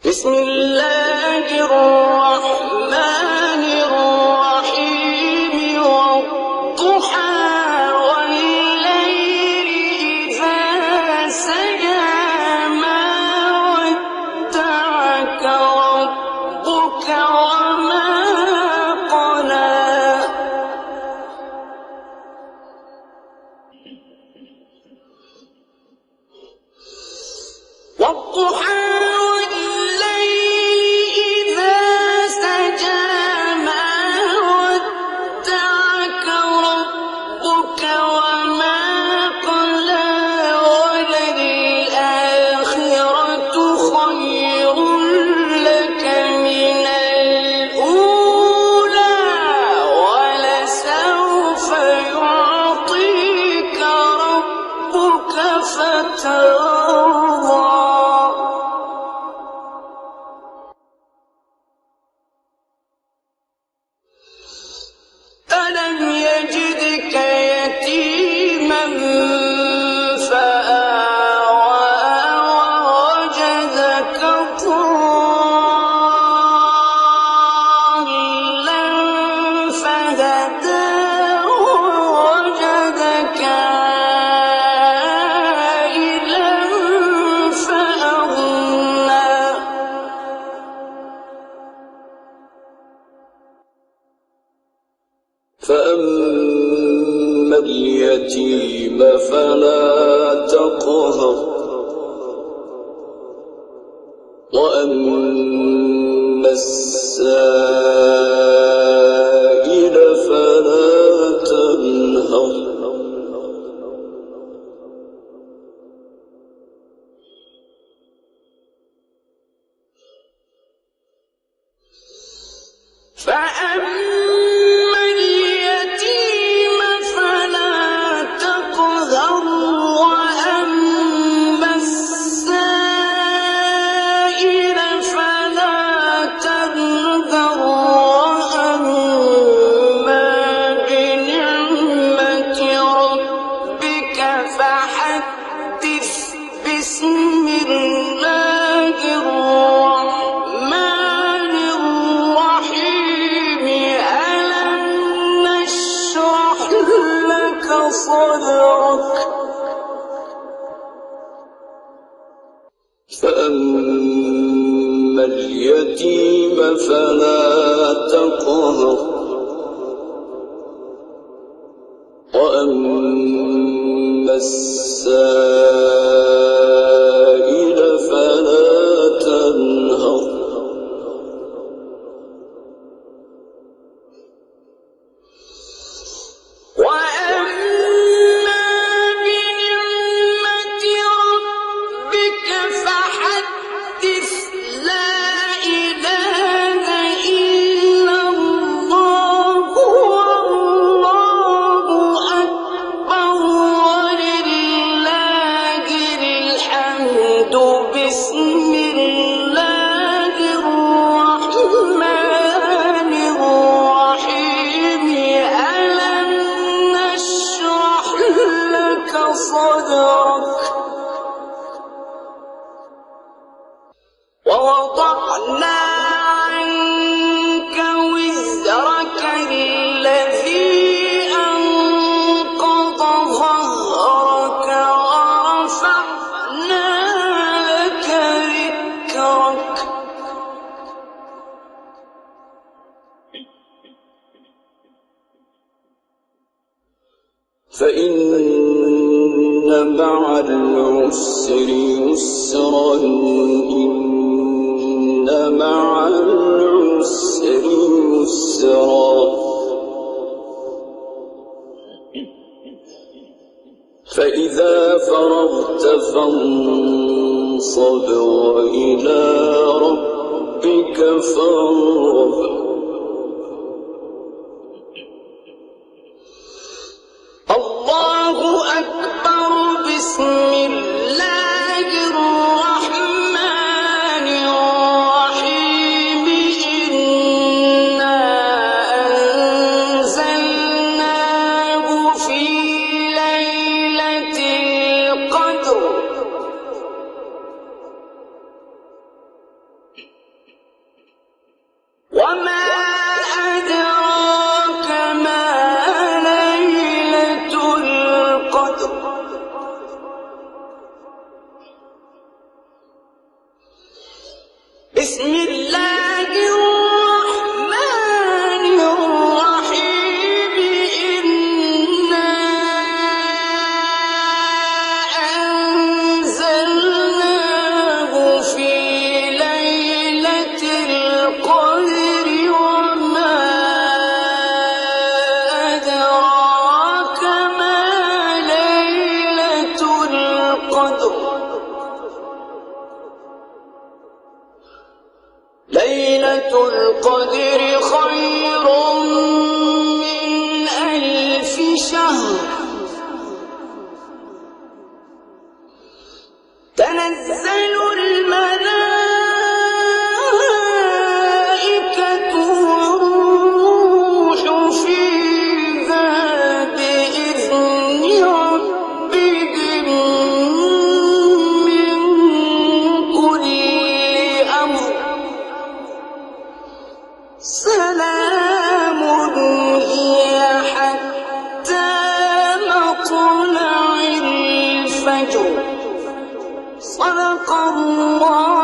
بسم الله الرحمن الرحيم والضحى والليل إذا سجى ما ودعك ربك وما قلى والضحى ألم يجدك يتيما فآوى ووجدك ضالا فهدى ووجدك عائلا فأغنى فأما اليتيم فلا تقهر وأما السائل فلا تنهر بسم الله الرحمن الرحيم ألم نشرح لك صدرك فأما اليتيم فلا تقهر وأما السائل فلا تنهر وأما بنعمة ربك فحدث لا إله إلا الله والله أكبر ولله الحمد بسم الله الرحمن الرحيم ألم نشرح لك صدرك ووضعنا عنك وزرك الذي أنقض ظهرك ورفعنا لك ذكرك فإن مع العسر يسرا إن مع العسر يسرا فإذا فرغت فانصب وإلى ربك فارغب الله أكبر بسم الله الرحمن الرحيم إنا أنزلناه في ليلة القدر وما أدراك ما ليلة القدر بسم الله الرحمن الرحيم إنا أنزلناه في ليلة القدر وما أدراك ما ليلة القدر ليلة القدر خير من 1000 شهر تنزل الملائكة والروح فيها بإذن ربهم من كل أمر سلام هي حتى مطلع الفجر صدق الله